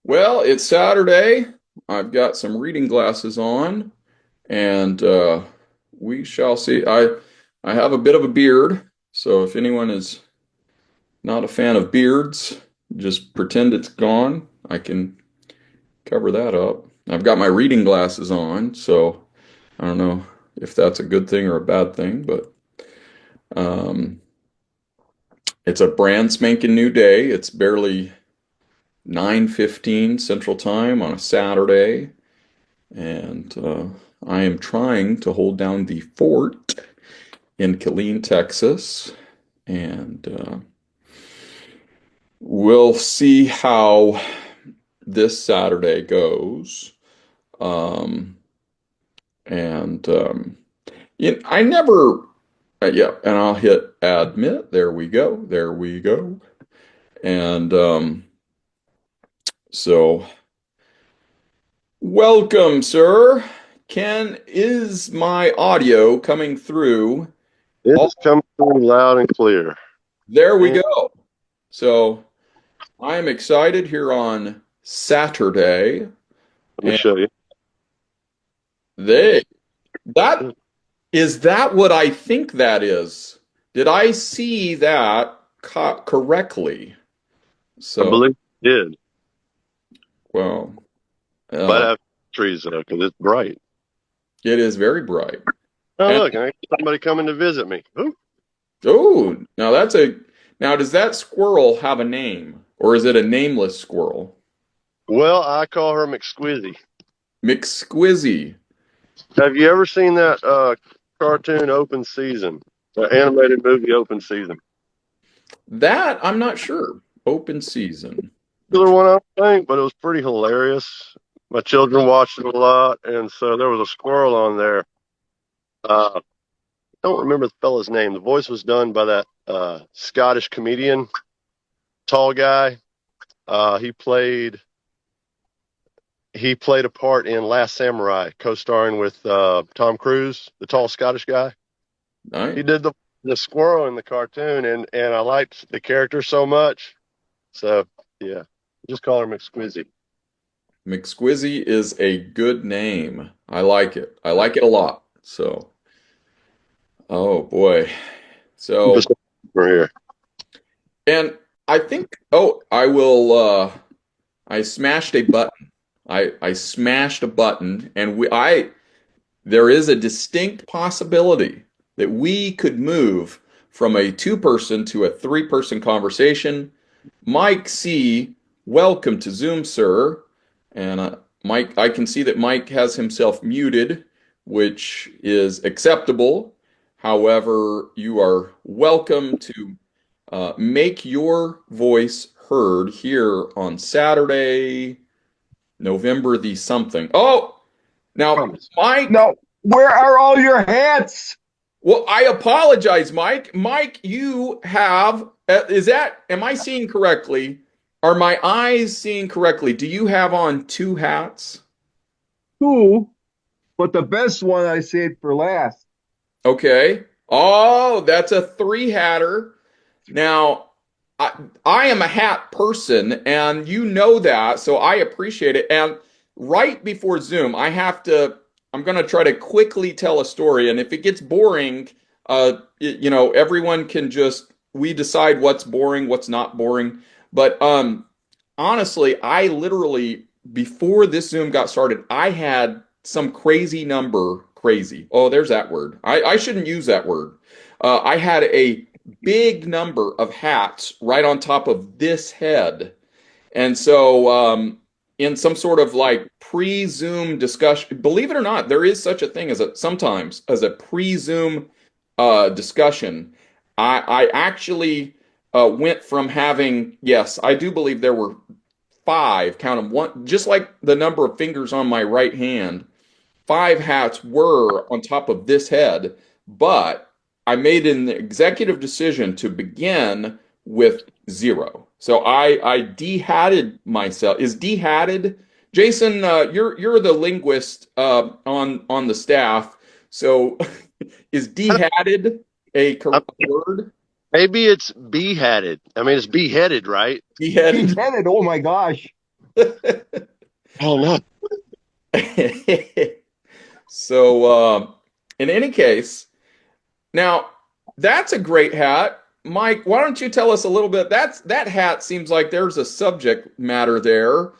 Well, it's Saturday. I've got some reading glasses on, and we shall see. I have a bit of a beard, so if anyone is not a fan of beards, just pretend it's gone. I can cover that up. I've got my reading glasses on, so I don't know if that's a good thing or a bad thing, but um, it's a brand spanking new day. It's barely 9:15 Central Time on a Saturday. And I am trying to hold down the fort in Killeen, Texas. And we'll see how this Saturday goes. Um, and I never, yeah, and I'll hit admit. There we go. There we go. And so, welcome, sir. Ken, is my audio coming through? Oh, It's coming through loud and clear. there we And go. So I am excited here on Saturday, let me and show you. they that is that what I think that is. Did I see that correctly? I So, believe it did. well, Might uh, have trees though, because it's bright. it is very bright. Oh, And look, I got somebody coming to visit me. Ooh. oh, now does that squirrel have a name, or is it a nameless squirrel? Well, I call her McSquizzy. McSquizzy. Have you ever seen that cartoon Open Season? The animated movie Open Season. That I'm not sure. Open season. Killer Which one, I think, but it was pretty hilarious. My children watched it a lot, and so there was a squirrel on there. I don't remember the fella's name. The voice was done by that Scottish comedian, tall guy. He played a part in Last Samurai, co-starring with Tom Cruise, the tall Scottish guy. I He did the squirrel in the cartoon, and I liked the character so much. So yeah, just call her McSquizzy. McSquizzy is a good name. I like it. I like it a lot. So, oh boy. So, Just for here. and I think, oh, I will, I smashed a button. I smashed a button and there is a distinct possibility that we could move from a two-person to a three-person conversation. Mike C., welcome to Zoom, sir. And Mike, I can see that Mike has himself muted, which is acceptable. However, you are welcome to make your voice heard here on Saturday, November the something. Oh, now, Mike, No, where are all your hats? well, I apologize, Mike. Mike, you have, am I seeing correctly? Are my eyes seeing correctly? Do you have on two hats? Two, but the best one I saved for last. Okay. Oh, that's a three hatter. Now, I, I am a hat person, and you know that, so I appreciate it. And right before Zoom, I'm going to try to quickly tell a story. And if it gets boring, everyone can we decide what's boring, what's not boring. But honestly, I literally, before this Zoom got started, I had some crazy number, crazy. Oh, there's that word. I shouldn't use that word. I had a big number of hats right on top of this head. And so, in some sort of like pre-Zoom discussion, believe it or not, there is such a thing sometimes as a pre-Zoom discussion. I actually went from having, yes, I do believe there were five, count them one, just like the number of fingers on my right hand. Five hats were on top of this head, but I made an executive decision to begin with zero. So I de-hatted myself. Is de-hatted? Jason, you're the linguist on the staff. So is de-hatted a I, correct word? maybe it's beheaded. I mean, it's beheaded, right? De-headed. Beheaded. Oh my gosh. Oh no. So, in any case, now that's a great hat. Mike, why don't you tell us a little bit? That hat seems like there's a subject matter there.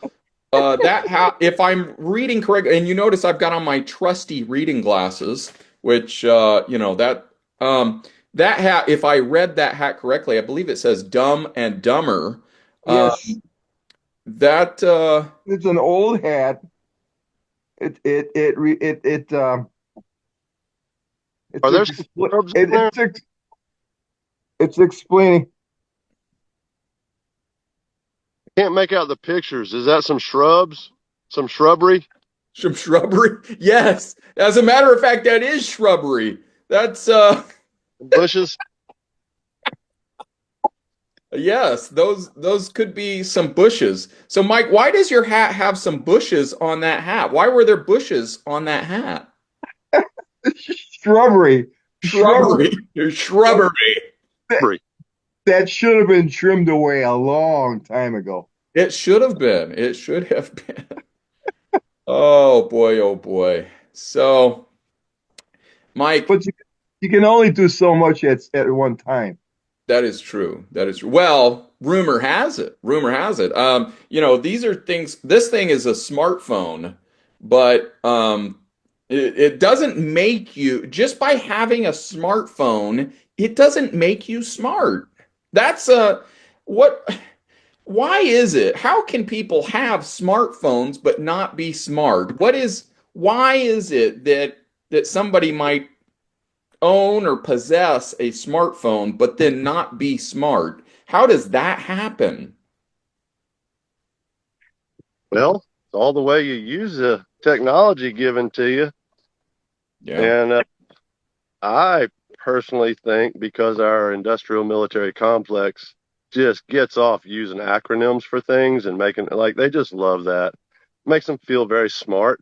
That hat, if I'm reading correctly, and you notice I've got on my trusty reading glasses, which um, that hat, if I read that hat correctly, I believe it says "Dumb and Dumber." Uh, Yes, that it's an old hat. It's Are there some expl- shrubs in it, there? it's explaining. Can't make out the pictures. Is that some shrubs? Some shrubbery? some shrubbery. Yes, as a matter of fact, that is shrubbery. That's Bushes? yes, those could be some bushes. So, Mike, why does your hat have some bushes on that hat? Why were there bushes on that hat? Shrubbery, shrubbery. Shrubbery. Shrubbery. That, Shrubbery. that should have been trimmed away a long time ago. It should have been. It should have been. Oh boy, oh boy. So, Mike, But you can only do so much at one time. that is true. That is true. Well, rumor has it. Rumor has it. These are things. This thing is a smartphone, but it doesn't make you just by having a smartphone. It doesn't make you smart. That's what. Why is it? How can people have smartphones but not be smart? Why is it that somebody might own or possess a smartphone but then not be smart? How does that happen? Well, it's all the way you use the technology given to you. Yeah. And I personally think because our industrial military complex just gets off using acronyms for things and making like they just love that. Makes them feel very smart.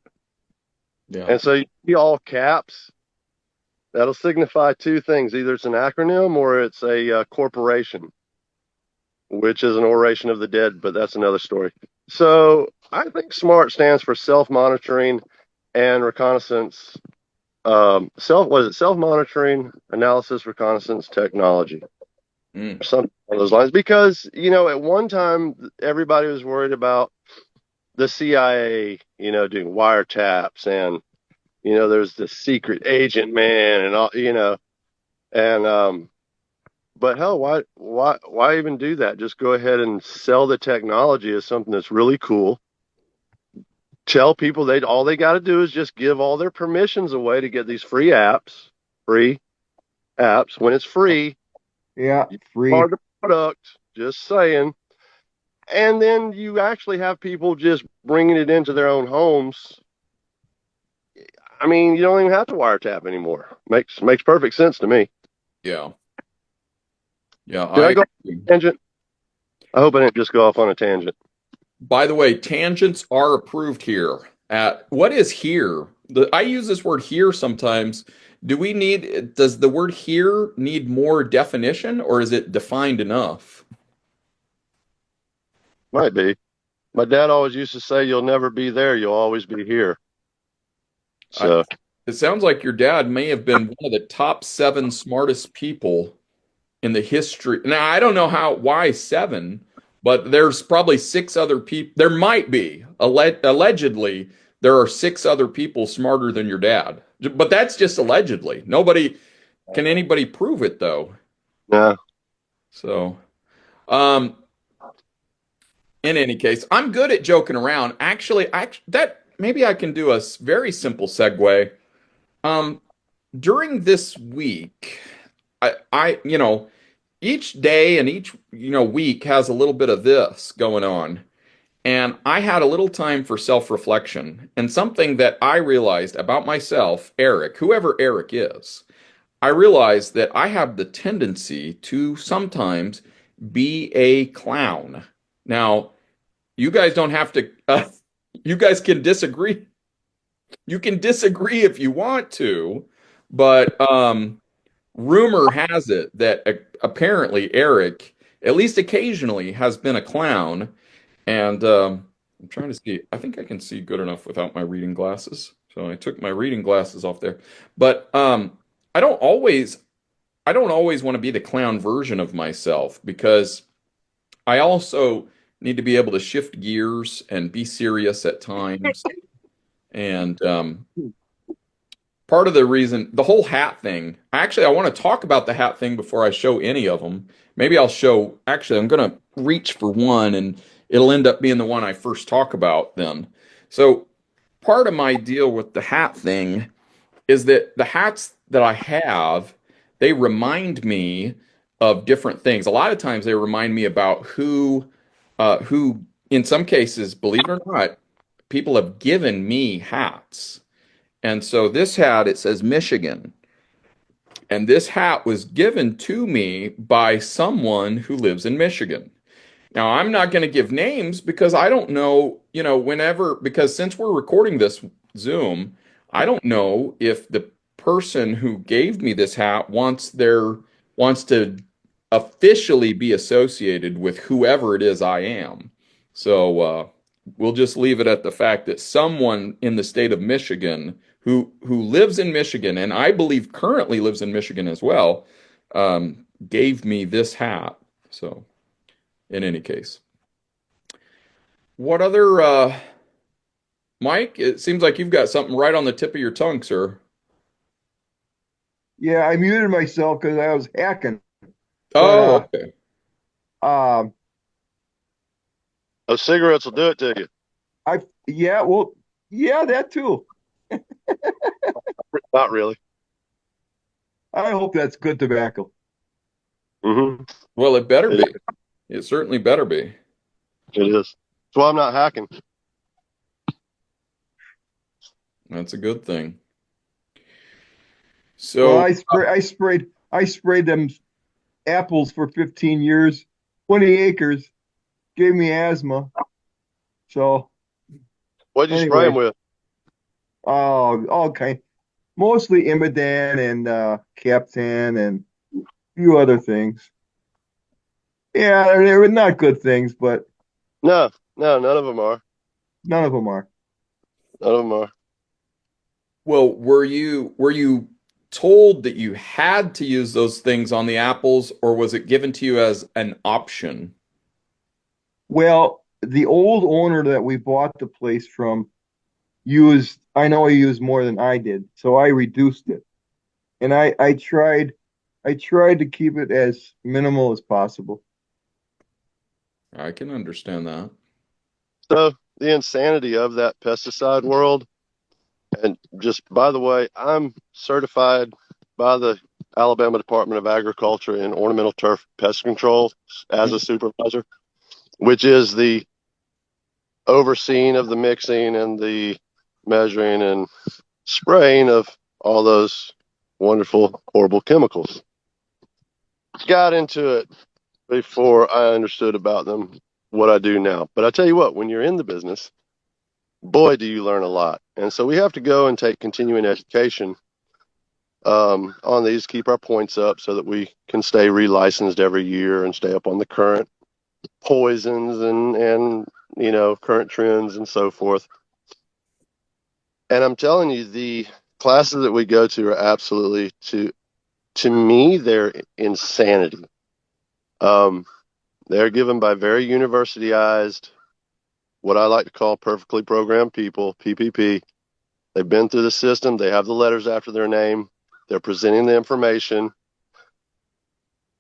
Yeah. And so you see all caps. That'll signify two things. Either it's an acronym or it's a corporation, which is an oration of the dead, but that's another story. So I think SMART stands for self-monitoring and reconnaissance. Self-monitoring, analysis, reconnaissance technology, Mm. something along those lines. Because at one time everybody was worried about the CIA, doing wiretaps, and there's the secret agent man, and all, and but hell, why even do that? Just go ahead and sell the technology as something that's really cool. Tell people all they got to do is just give all their permissions away to get these free apps. When it's free, Yeah, you free. are the product. Just saying. And then you actually have people just bringing it into their own homes. I mean, you don't even have to wiretap anymore. Makes perfect sense to me. Yeah. Yeah. Did I I go on a tangent? I hope I didn't just go off on a tangent. By the way, tangents are approved here. At what is here? I use this word here sometimes. Does the word here need more definition or is it defined enough? Might be. My dad always used to say, "You'll never be there. You'll always be here." I, So it sounds like your dad may have been one of the top seven smartest people in the history. Now, I don't know why seven, but there's probably six other people. There might be, allegedly, there are six other people smarter than your dad. But that's just allegedly. Can anybody prove it though? yeah, So, um, in any case, I'm good at joking around. Actually, that maybe I can do a very simple segue. Um, during this week, each day and each, week has a little bit of this going on. And I had a little time for self-reflection and something that I realized about myself, Eric, whoever Eric is. I realized that I have the tendency to sometimes be a clown. Now, you guys don't have to, you guys can disagree. You can disagree if you want to, but rumor has it that apparently Eric, at least occasionally, has been a clown. And I'm trying to see. I think I can see good enough without my reading glasses. So I took my reading glasses off there. But I don't always I don't always want to be the clown version of myself because I also need to be able to shift gears and be serious at times. And part of the reason, the whole hat thing, actually, I want to talk about the hat thing before I show any of them. Maybe I'll show, actually, I'm going to reach for one and it'll end up being the one I first talk about then. So, part of my deal with the hat thing is that the hats that I have, they remind me of different things. A lot of times they remind me about who, in some cases, believe it or not, people have given me hats. And so this hat, it says Michigan. And this hat was given to me by someone who lives in Michigan. Now, I'm not going to give names because I don't know, because since we're recording this Zoom, I don't know if the person who gave me this hat wants to officially be associated with whoever it is I am. So, we'll just leave it at the fact that someone in the state of Michigan who lives in Michigan and I believe currently lives in Michigan as well, gave me this hat. So, in any case. What other, Mike? It seems like you've got something right on the tip of your tongue, sir. Yeah, I muted myself because I was hacking. But Oh, okay. um, Those cigarettes will do it to you. yeah, well, yeah, that too. Not really. I hope that's good tobacco. Hmm. Well, it better It be. is. It certainly better be. It is. That's why I'm not hacking. That's a good thing. Well, So, I sprayed them apples for 15 years, 20 acres, gave me asthma. So What'd you spray them anyway, with? all kind, mostly Imidan and Captan and a few other things. Yeah, they were not good things, but No, no, none of them are. none of them are. None of them are. well, were you told that you had to use those things on the apples, or was it given to you as an option? Well, the old owner that we bought the place from used, I know he used more than I did, so I reduced it. And I tried to keep it as minimal as possible. I can understand that. So the insanity of that pesticide world, and just by the way, I'm certified by the Alabama Department of Agriculture in ornamental turf pest control as a supervisor, which is the overseeing of the mixing and the measuring and spraying of all those wonderful, horrible chemicals. Got into it before I understood about them what I do now. But I tell you what, when you're in the business, boy, do you learn a lot. And so we have to go and take continuing education on these, keep our points up so that we can stay relicensed every year and stay up on the current poisons and current trends and so forth. And I'm telling you, the classes that we go to are absolutely to me, they're insanity. They're given by very universityized, what I like to call perfectly programmed people, PPP. They've been through the system. They have the letters after their name. They're presenting the information.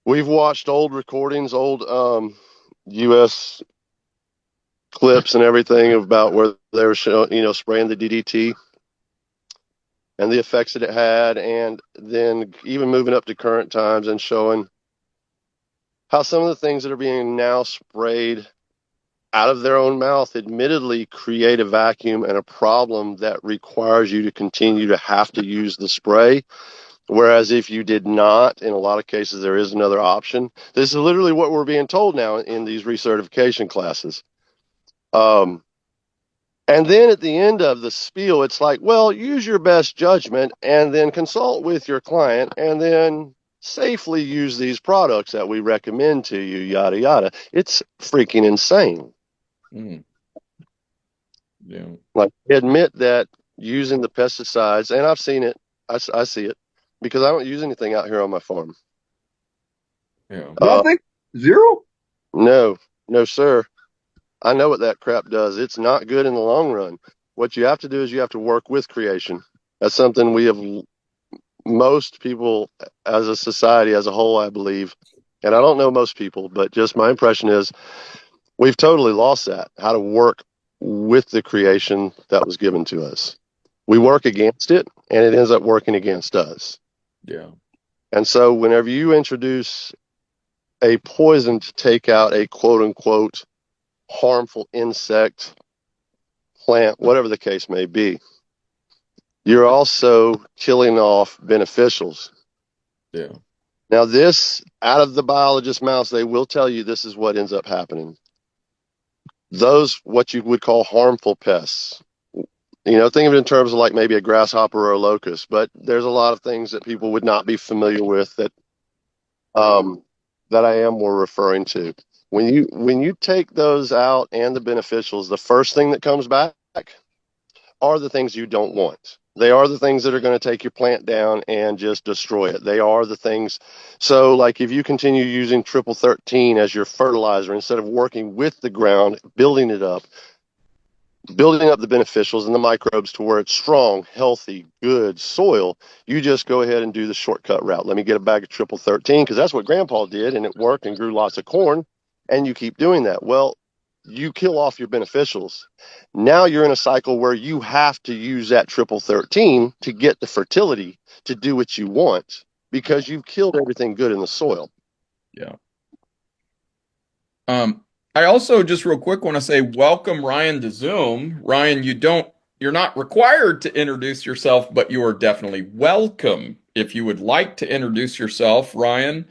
We've watched old recordings, old U.S. clips and everything about where they were spraying the DDT and the effects that it had, and then even moving up to current times and showing how some of the things that are being now sprayed out of their own mouth admittedly create a vacuum and a problem that requires you to continue to have to use the spray. Whereas if you did not, in a lot of cases, there is another option. This is literally what we're being told now in these recertification classes. And then at the end of the spiel, it's like, well, use your best judgment and then consult with your client and then safely use these products that we recommend to you, yada, yada. It's freaking insane. Mm. Yeah. Like, admit that using the pesticides, and I've seen it, I see it, because I don't use anything out here on my farm. Yeah. Uh, Nothing? Zero? no, no, sir. I know what that crap does. It's not good in the long run. What you have to do is you have to work with creation. That's something we have, most people as a society as a whole, I believe, and I don't know most people, but just my impression is we've totally lost that, how to work with the creation that was given to us. We work against it, and it ends up working against us. Yeah. And so whenever you introduce a poison to take out a quote unquote harmful insect, plant, whatever the case may be, you're also killing off beneficials. Yeah. Now, this, out of the biologist's mouth, they will tell you this is what ends up happening. Those, what you would call harmful pests, think of it in terms of like maybe a grasshopper or a locust, but there's a lot of things that people would not be familiar with um, that I am more referring to. When you take those out and the beneficials, the first thing that comes back are the things you don't want. They are the things that are going to take your plant down and just destroy it. They are the things. So, like if you continue using triple 13 as your fertilizer instead of working with the ground, building up the beneficials and the microbes to where it's strong, healthy, good soil, you just go ahead and do the shortcut route. Let me get a bag of triple 13 because that's what Grandpa did and it worked and grew lots of corn. And you keep doing that. Well, you kill off your beneficials. Now you're in a cycle where you have to use that triple 13 to get the fertility to do what you want because you've killed everything good in the soil. Yeah. Um, I also just real quick want to say welcome Ryan to Zoom. Ryan, you're not required to introduce yourself, but you are definitely welcome if you would like to introduce yourself, Ryan.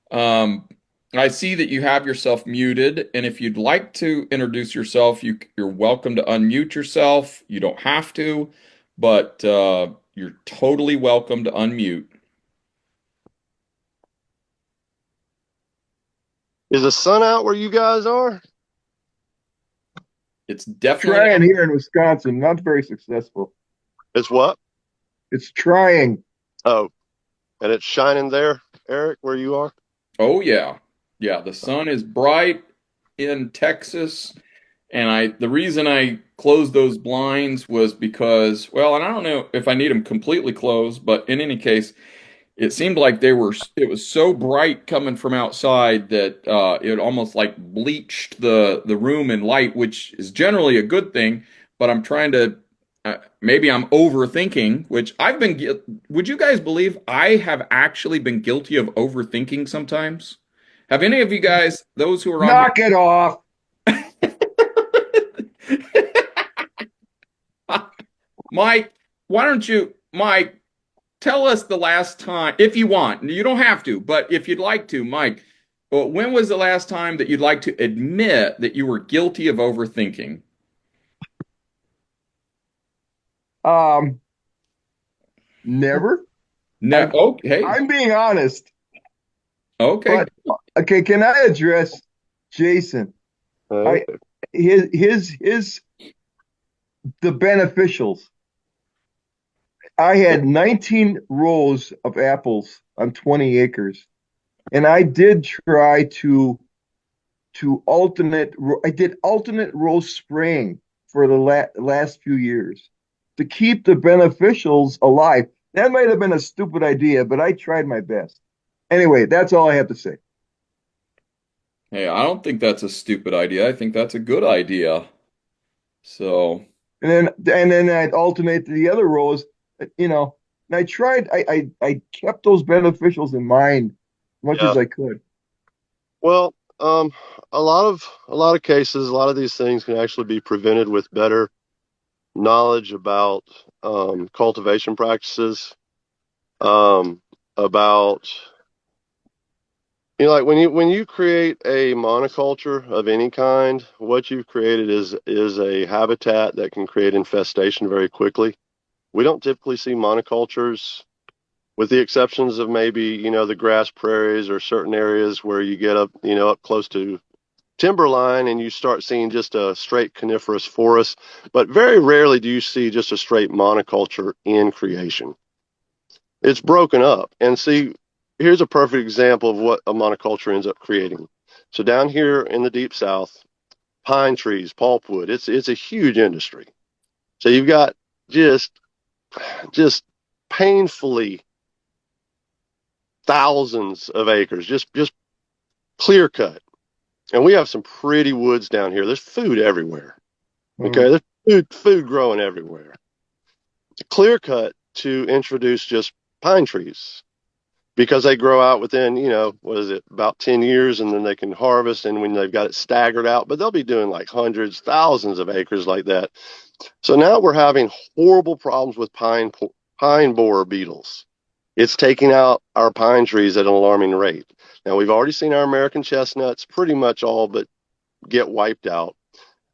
Um, I see that you have yourself muted, and if you'd like to introduce yourself, you're welcome to unmute yourself. You don't have to, but you're totally welcome to unmute. Is the sun out where you guys are? It's definitely Trying here in Wisconsin, not very successful. It's what? It's trying. Oh, and it's shining there, Eric, where you are? Oh yeah. Yeah, the sun is bright in Texas, and the reason I closed those blinds was because, well, and I don't know if I need them completely closed, but in any case, it seemed like it was so bright coming from outside that it almost like bleached the room in light, which is generally a good thing, but I'm trying to maybe I'm overthinking, which would you guys believe I have actually been guilty of overthinking sometimes? Have any of you guys, those who are on Knock it off. here, Mike, why don't you, Mike, tell us the last time, if you want. You don't have to, but if you'd like to, Mike, well, when was the last time that you'd like to admit that you were guilty of overthinking? Um, Never. No, I'm okay, I'm being honest. okay, But okay, can I address Jason? Uh, I his the beneficials. I had 19 rows of apples on 20 acres, and I did try to alternate. I did alternate row spraying for the last few years to keep the beneficials alive. That might have been a stupid idea, but I tried my best. Anyway, that's all I have to say. hey, I don't think that's a stupid idea. I think that's a good idea. So, And then I'd alternate to the other rows, you know. And I tried. I kept those beneficials in mind as much yeah. as I could. Well, a lot of cases, a lot of these things can actually be prevented with better knowledge about cultivation practices, about like when you create a monoculture of any kind, what you've created is a habitat that can create infestation very quickly. We don't typically see monocultures, with the exceptions of maybe the grass prairies or certain areas where you get up close to timberline and you start seeing just a straight coniferous forest, but very rarely do you see just a straight monoculture in creation. It's broken up. And see, here's a perfect example of what a monoculture ends up creating. So down here in the deep south, pine trees, pulpwood, it's a huge industry. So you've got just just painfully thousands of acres, just clear cut. And we have some pretty woods down here. There's food everywhere. Okay, Mm. there's food growing everywhere. Clear cut to introduce just pine trees because they grow out within, what is it, about 10 years, and then they can harvest. And when they've got it staggered out, but they'll be doing like hundreds, thousands of acres like that. So now we're having horrible problems with pine borer beetles. It's taking out our pine trees at an alarming rate. Now, we've already seen our American chestnuts pretty much all but get wiped out.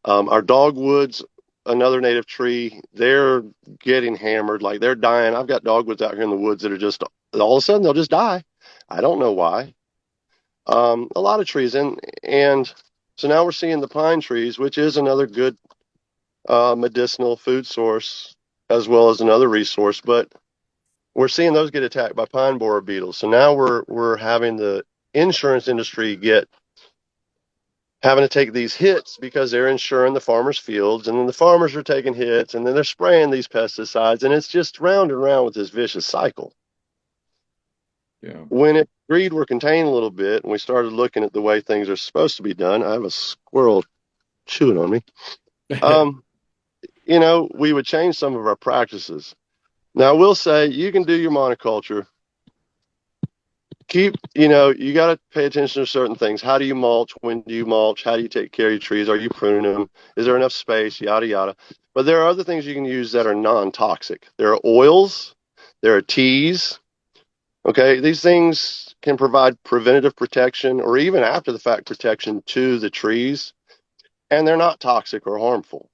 Our dogwoods, another native tree, they're getting hammered, like they're dying. I've got dogwoods out here in the woods that are just all of a sudden they'll just die. I don't know why. A lot of trees, and so now we're seeing the pine trees, which is another good medicinal food source as well as another resource, but we're seeing those get attacked by pine borer beetles. So now we're having the insurance industry having to take these hits because they're insuring the farmers' fields, and then the farmers are taking hits, and then they're spraying these pesticides, and it's just round and round with this vicious cycle. Yeah. When it agreed were contained a little bit, and we started looking at the way things are supposed to be done, I have a squirrel chewing on me. We would change some of our practices. Now, I will say you can do your monoculture. You got to pay attention to certain things. How do you mulch? When do you mulch? How do you take care of your trees? Are you pruning them? Is there enough space? Yada, yada. But there are other things you can use that are non-toxic. There are oils. There are teas. Okay, these things can provide preventative protection or even after the fact protection to the trees, and they're not toxic or harmful.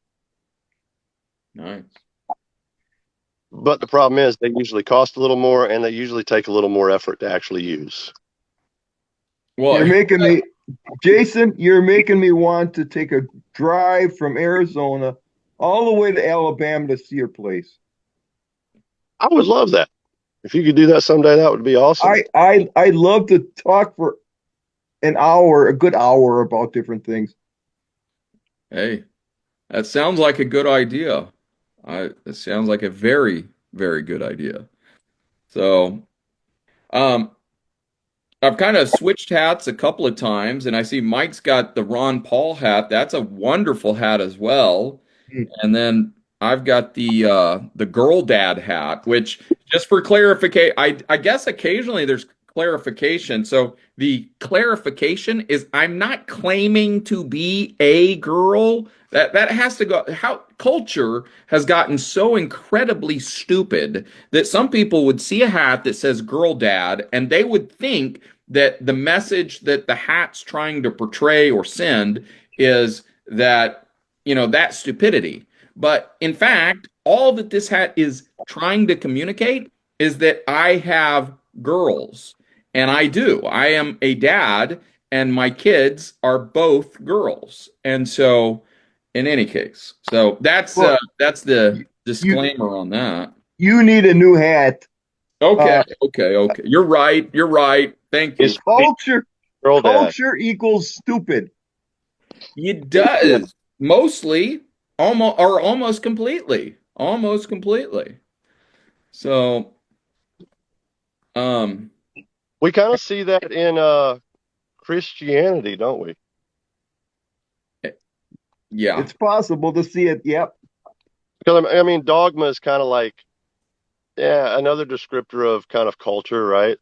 Nice. But the problem is they usually cost a little more and they usually take a little more effort to actually use. You're Well, making me, Jason, you're making me want to take a drive from Arizona all the way to Alabama to see your place. I would love that. If you could do that someday, that would be awesome. I'd love to talk for an hour, a good hour about different things. hey, that sounds like a good idea. It sounds like a very, very good idea. So, um, I've kind of switched hats a couple of times, and I see Mike's got the Ron Paul hat. That's a wonderful hat as well. Hmm. And then I've got the girl dad hat, which just for clarification, I guess occasionally there's clarification. So the clarification is I'm not claiming to be a girl. That has to go. How culture has gotten so incredibly stupid that some people would see a hat that says girl dad and they would think that the message that the hat's trying to portray or send is that, that stupidity. But in fact, all that this hat is trying to communicate is that I have girls. And I do. I am a dad, and my kids are both girls. And so, in any case, so Well, that's the you disclaimer on that. you need a new hat. Okay, Uh, okay. You're right. You're right. Thank you. It's culture girl dad. culture equals stupid. It does mostly, almost completely, almost completely. So, um, We kind of see that in Christianity, don't we? yeah, It's possible to see it. Yep. Because I mean, dogma is kind of like, yeah, another descriptor of kind of culture, right?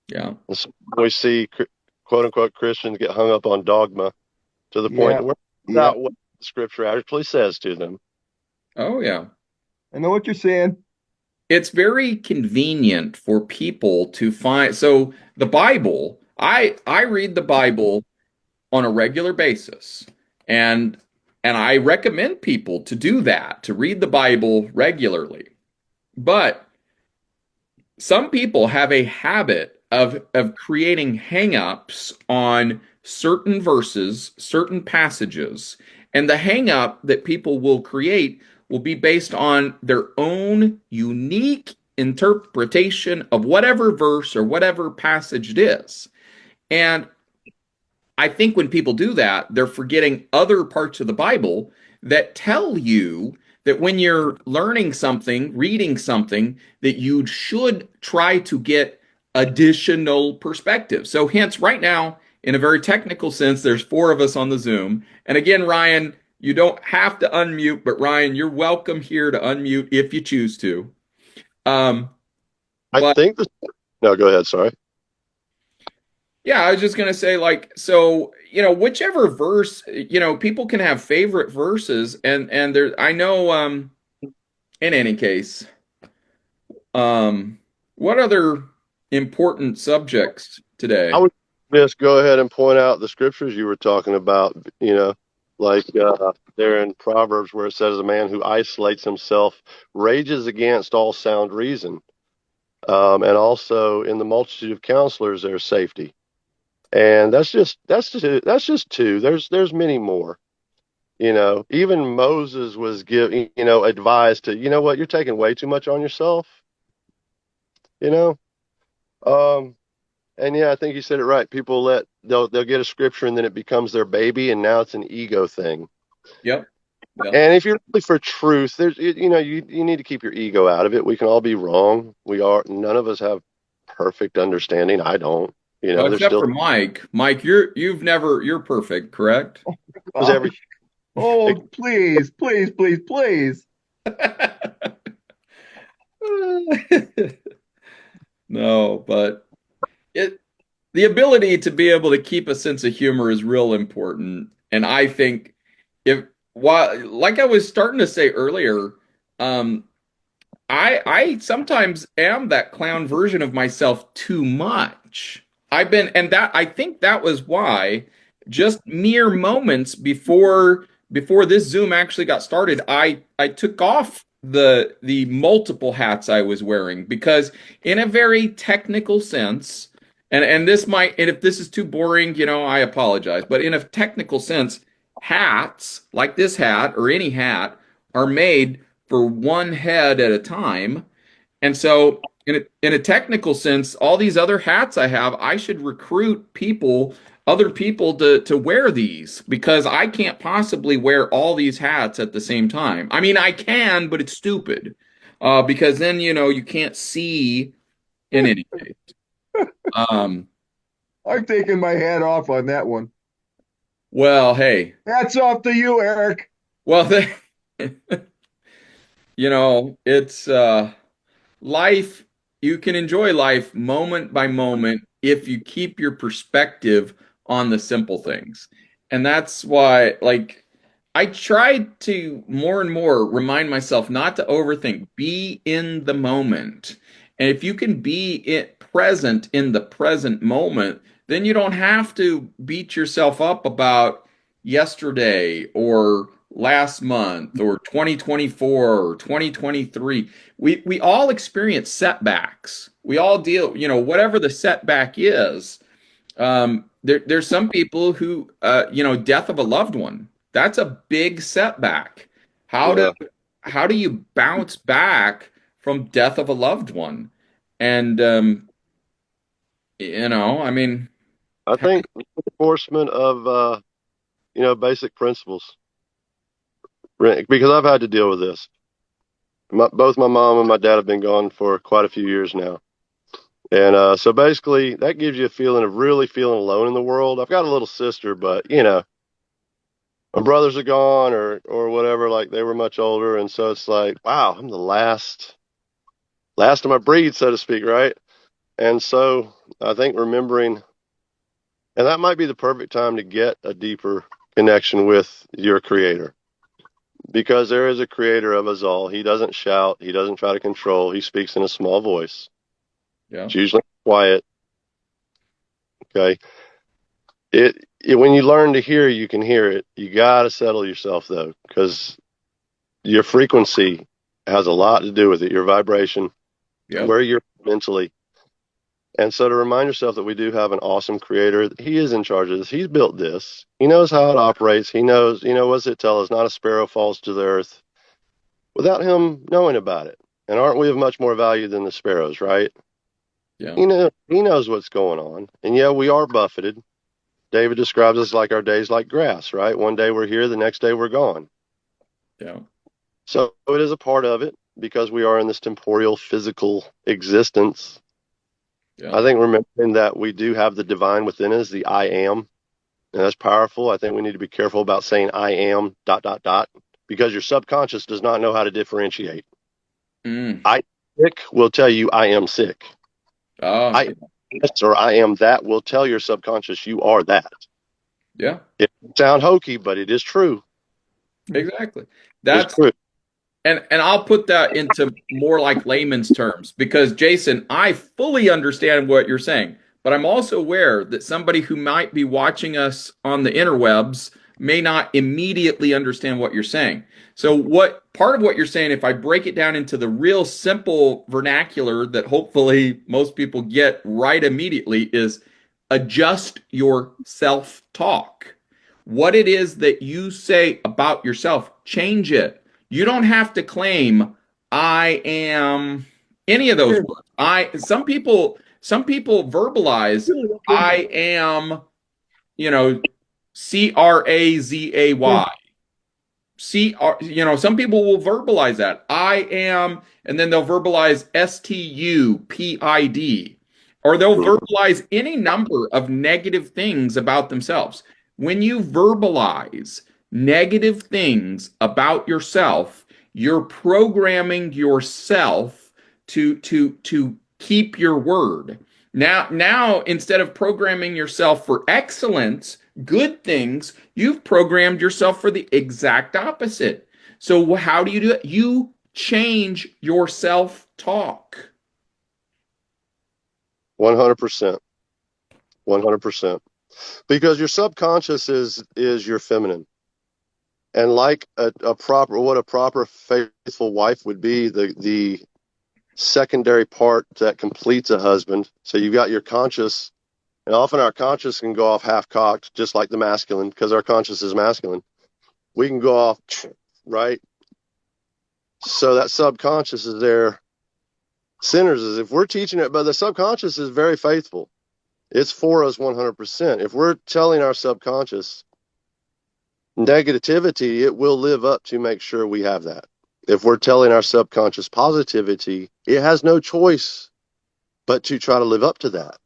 yeah, And so we see quote unquote Christians get hung up on dogma to the point Yep. where Yep. not what the scripture actually says to them. oh yeah. I know what you're saying. It's very convenient for people to find. So the Bible, I read the Bible on a regular basis, and I recommend people to do that, to read the Bible regularly. But some people have a habit of creating hangups on certain verses, certain passages, and the hang up that people will create will be based on their own unique interpretation of whatever verse or whatever passage it is. And I think when people do that, they're forgetting other parts of the Bible that tell you that when you're learning something, reading something, that you should try to get additional perspective. So, hence, right now, in a very technical sense, there's four of us on the Zoom. And again, Ryan, you don't have to unmute, but Ryan, you're welcome here to unmute if you choose to. Um, I but think this. No, go ahead. Sorry. Yeah, I was just gonna say, like, so, whichever verse, people can have favorite verses, and there, I know, in any case, um, what other important subjects I today? would just go ahead and point out the scriptures you were talking about, like there in Proverbs where it says a man who isolates himself rages against all sound reason. And also in the multitude of counselors, there's safety. And that's just two. There's many more. Even Moses was advised to, what, you're taking way too much on yourself, you know? Um, And yeah, I think you said it right. People they'll get a scripture and then it becomes their baby, and now it's an ego thing. Yep. Yep. And if you're really for truth, you need to keep your ego out of it. We can all be wrong. None of us have perfect understanding. I don't. Well, There's except still for Mike. Mike, you're perfect, correct? there's every Oh, please, please, please, please. No, but it the ability to be able to keep a sense of humor is real important. And I think if while like I was starting to say earlier, um, I sometimes am that clown version of myself too much. And that I think that was why just mere moments before this Zoom actually got started, I took off the multiple hats I was wearing because in a very technical sense, and this might and if this is too boring, I apologize, but in a technical sense, hats like this hat or any hat are made for one head at a time. And so, in a technical sense, all these other hats I have, I should recruit other people to wear these because I can't possibly wear all these hats at the same time. I mean, I can, but it's stupid because then, you can't see in any case. Um, I'm taking my hat off on that one. well, hey, Hats off to you, Eric. well, it's life, you can enjoy life moment by moment if you keep your perspective on the simple things. And that's why, like, I try to more and more remind myself not to overthink, be in the moment. And if you can be present in the present moment, then you don't have to beat yourself up about yesterday or last month or 2024 or 2023. We all experience setbacks. We all deal, whatever the setback is. There's some people who, death of a loved one. That's a big setback. How do yeah. how do you bounce back from death of a loved one? And I mean, I think enforcement of basic principles, because I've had to deal with this. Both my mom and my dad have been gone for quite a few years now. And so basically, that gives you a feeling of really feeling alone in the world. I've got a little sister, but my brothers are gone or whatever. Like they were much older, and so it's like, wow, I'm the last of my breed, so to speak, right? And so I think remembering, and that might be the perfect time to get a deeper connection with your Creator, because there is a Creator of us all. He doesn't shout. He doesn't try to control. He speaks in a small voice. yeah, It's usually quiet. Okay. When you learn to hear, you can hear it. You got to settle yourself though, because your frequency has a lot to do with it. Your vibration, yeah. where you're mentally. And so to remind yourself that we do have an awesome creator, he is in charge of this. He's built this. He knows how it operates. He knows, what does it tell us? Not a sparrow falls to the earth without him knowing about it. And aren't we of much more value than the sparrows, right? Yeah. He knows what's going on. And yeah, we are buffeted. David describes us like our days like grass, right? One day we're here, the next day we're gone. Yeah. So it is a part of it because we are in this temporal physical existence. Yeah. I think remembering that we do have the divine within us, the I am, and that's powerful. I think we need to be careful about saying I am ... because your subconscious does not know how to differentiate. Mm. I am sick will tell you I am sick. Oh, I am this or I am that will tell your subconscious you are that. yeah, It sounds hokey, but it is true. exactly. It's That's true. and I'll put that into more like layman's terms because Jason, I fully understand what you're saying, but I'm also aware that somebody who might be watching us on the interwebs may not immediately understand what you're saying. So what part of what you're saying, if I break it down into the real simple vernacular that hopefully most people get right immediately, is adjust your self-talk. What it is that you say about yourself, change it. You don't have to claim I am any of those words. I some people verbalize I am, you know, Crazay. Some people will verbalize that. I am, and then they'll verbalize stupid, or they'll verbalize any number of negative things about themselves. When you verbalize negative things about yourself, you're programming yourself to keep your word. Now instead of programming yourself for excellence, good things, you've programmed yourself for the exact opposite. So how do you do it? You change your self-talk. 100%. 100%. Because your subconscious is your feminine. And like a proper faithful wife would be, the secondary part that completes a husband. So you've got your conscious, and often our conscious can go off half cocked, just like the masculine, because our conscious is masculine. We can go off, right? So that subconscious is there. Sinners is, if we're teaching it, but the subconscious is very faithful. It's for us 100%. If we're telling our subconscious negativity, it will live up to make sure we have that. If we're telling our subconscious positivity, it has no choice but to try to live up to that.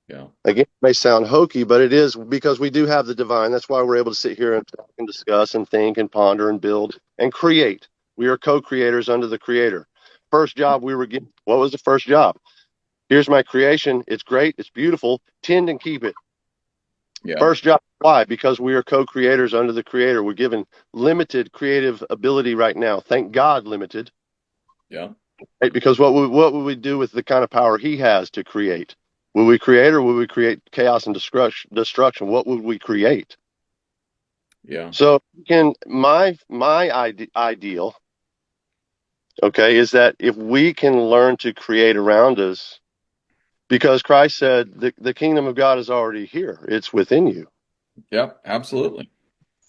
Yeah. Again, it may sound hokey, but it is because we do have the divine. That's why we're able to sit here and talk and discuss and think and ponder and build and create. We are co-creators under the creator. First job we were given. What was the first job? Here's my creation. It's great. It's beautiful. Tend and keep it. Yeah. First job. Why? Because we are co-creators under the creator. We're given limited creative ability right now. Thank God, limited. Yeah. Right? Because what would we do with the kind of power he has to create? Will we create, or will we create chaos and destruction? What would we create? Yeah. So my ideal, okay, is that if we can learn to create around us, because Christ said the kingdom of God is already here. It's within you. Yeah. Absolutely.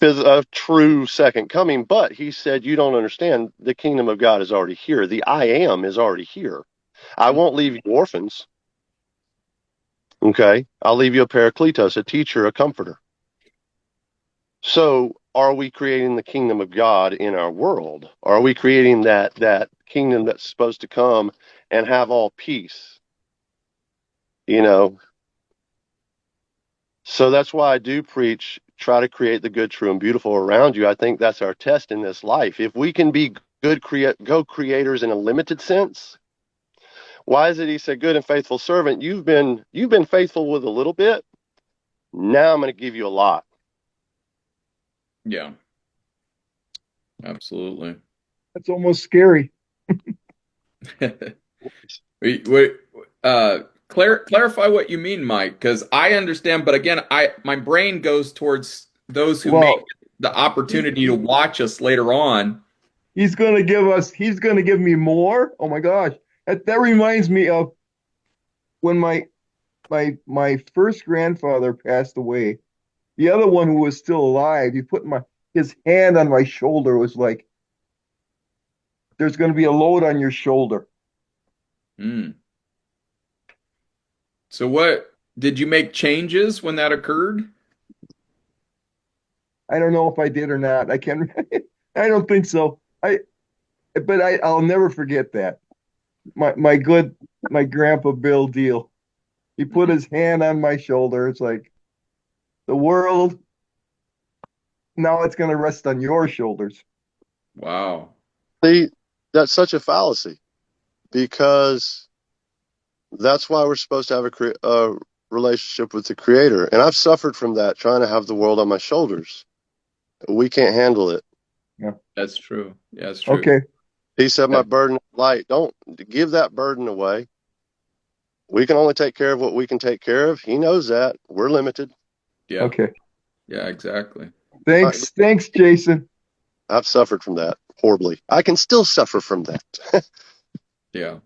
A true second coming, but he said, you don't understand. The kingdom of God is already here. The I am is already here. I won't leave you orphans. Okay. I'll leave you a parakletos, a teacher, a comforter. So are we creating the kingdom of God in our world? Are we creating that kingdom that's supposed to come and have all peace? So that's why I do preach, try to create the good, true, and beautiful around you. I think that's our test in this life. If we can be good co-creators in a limited sense, why is it he said, good and faithful servant, you've been faithful with a little bit. Now I'm going to give you a lot. Yeah. Absolutely. That's almost scary. Wait, clarify what you mean, Mike, because I understand, but again, my brain goes towards those who may Well, get the opportunity to watch us later on. he's gonna give me more. Oh my gosh. That reminds me of when my first grandfather passed away, the other one who was still alive, he put his hand on my shoulder, was like, there's going to be a load on your shoulder. Mm. So what did you make changes when that occurred? I don't know if I did or not. I can't. I don't think so. I'll never forget that. My grandpa Bill Deal. He put his hand on my shoulder. It's like the world now it's going to rest on your shoulders. Wow. See, that's such a fallacy because that's why we're supposed to have a relationship with the Creator. And I've suffered from that, trying to have the world on my shoulders. We can't handle it. Yeah, that's true. Yeah, that's true. Okay. He said, Yeah. my burden is light. Don't give that burden away. We can only take care of what we can take care of. He knows that. We're limited. Yeah. Okay. Yeah, exactly. Thanks, Jason. I've suffered from that horribly. I can still suffer from that. Yeah.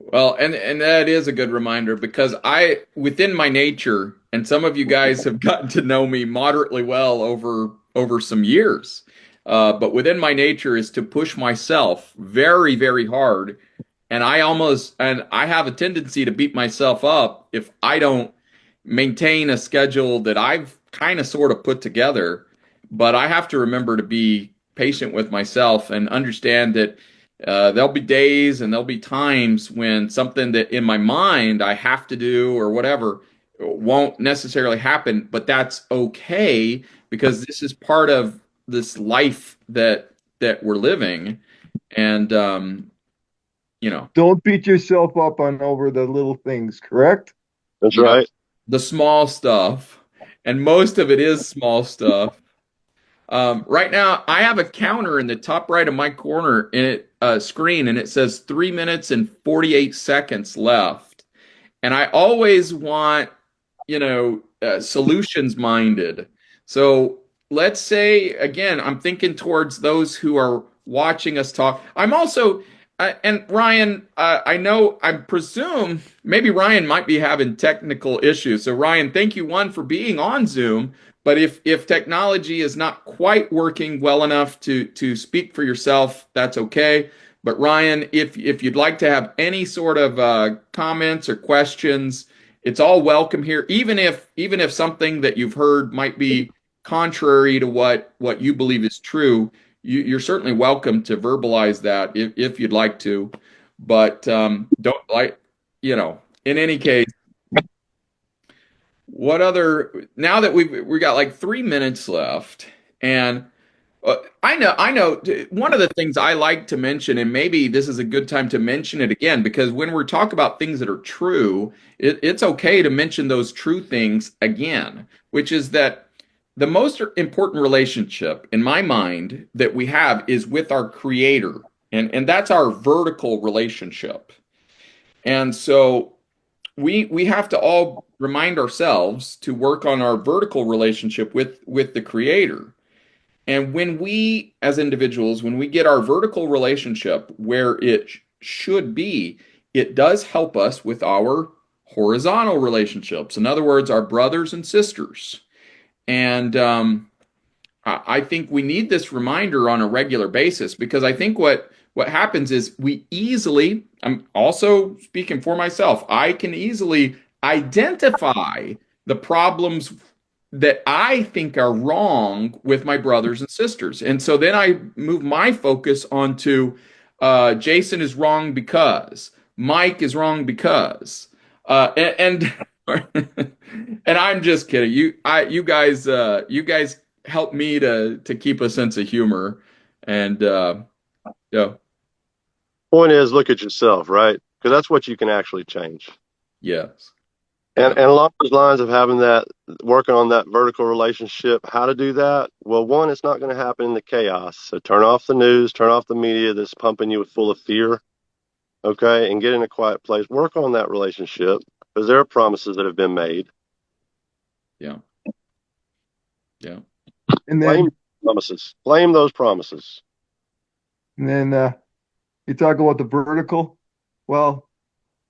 Well, and that is a good reminder because within my nature, and some of you guys have gotten to know me moderately well over some years, but within my nature is to push myself very, very hard, and I have a tendency to beat myself up if I don't maintain a schedule that I've kind of sort of put together. But I have to remember to be patient with myself and understand that there'll be days and there'll be times when something that in my mind I have to do or whatever won't necessarily happen, but that's okay because this is part of this life that we're living. And you know, Don't beat yourself up on over the little things, correct? That's yep, right. the small stuff, and most of it is small stuff. Right now, I have a counter in the top right of my corner in it screen, and it says 3 minutes and 48 seconds left. And I always want, solutions minded. So let's say again, I'm thinking towards those who are watching us talk. I'm also, and Ryan, I presume maybe Ryan might be having technical issues. So Ryan, thank you one for being on Zoom. But if technology is not quite working well enough to speak for yourself, that's okay. But Ryan, if you'd like to have any sort of comments or questions, it's all welcome here. Even if something that you've heard might be contrary to what you believe is true, you're certainly welcome to verbalize that if you'd like to. But don't like, in any case, what other now that we got like 3 minutes left, and I know. One of the things I like to mention, and maybe this is a good time to mention it again, because when we talk about things that are true, it's okay to mention those true things again, which is that the most important relationship in my mind that we have is with our Creator, and that's our vertical relationship. And so we have to all remind ourselves to work on our vertical relationship with the Creator. And when we, as individuals, when we get our vertical relationship where it should be, it does help us with our horizontal relationships. In other words, our brothers and sisters. And I think we need this reminder on a regular basis because I think what happens is we easily, I'm also speaking for myself, I can easily identify the problems that I think are wrong with my brothers and sisters. And so then I move my focus onto Jason is wrong because Mike is wrong because and I'm just kidding. You guys help me to keep a sense of humor and yeah, Point is, look at yourself, right? Because that's what you can actually change. yes. And Yeah. and along those lines of having that, working on that vertical relationship, how to do that? Well, one, it's not going to happen in the chaos. So turn off the news, turn off the media that's pumping you with full of fear, okay, and get in a quiet place. Work on that relationship because there are promises that have been made. Yeah. Yeah. And Claim then promises. Claim those promises. and then you talk about the vertical. Well,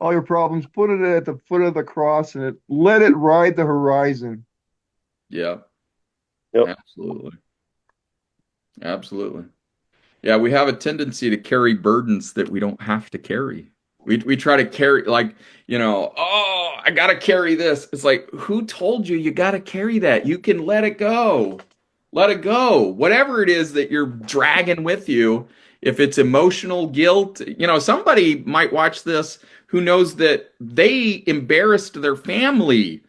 all your problems, put it at the foot of the cross and let it ride the horizon. Yeah, Yep. absolutely. Absolutely. Yeah, we have a tendency to carry burdens that we don't have to carry. We try to carry like, oh, I gotta carry this. It's like, who told you you gotta carry that? You can let it go. Let it go. Whatever it is that you're dragging with you, if it's emotional guilt, somebody might watch this who knows that they embarrassed their family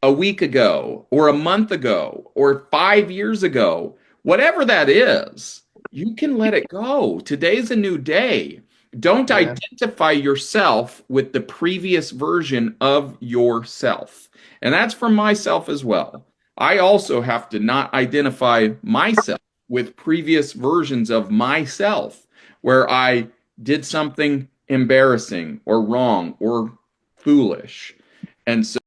a week ago or a month ago or 5 years ago. Whatever that is, you can let it go. Today's a new day. Don't Yeah. identify yourself with the previous version of yourself. And that's for myself as well. I also have to not identify myself with previous versions of myself where I did something embarrassing or wrong or foolish. And so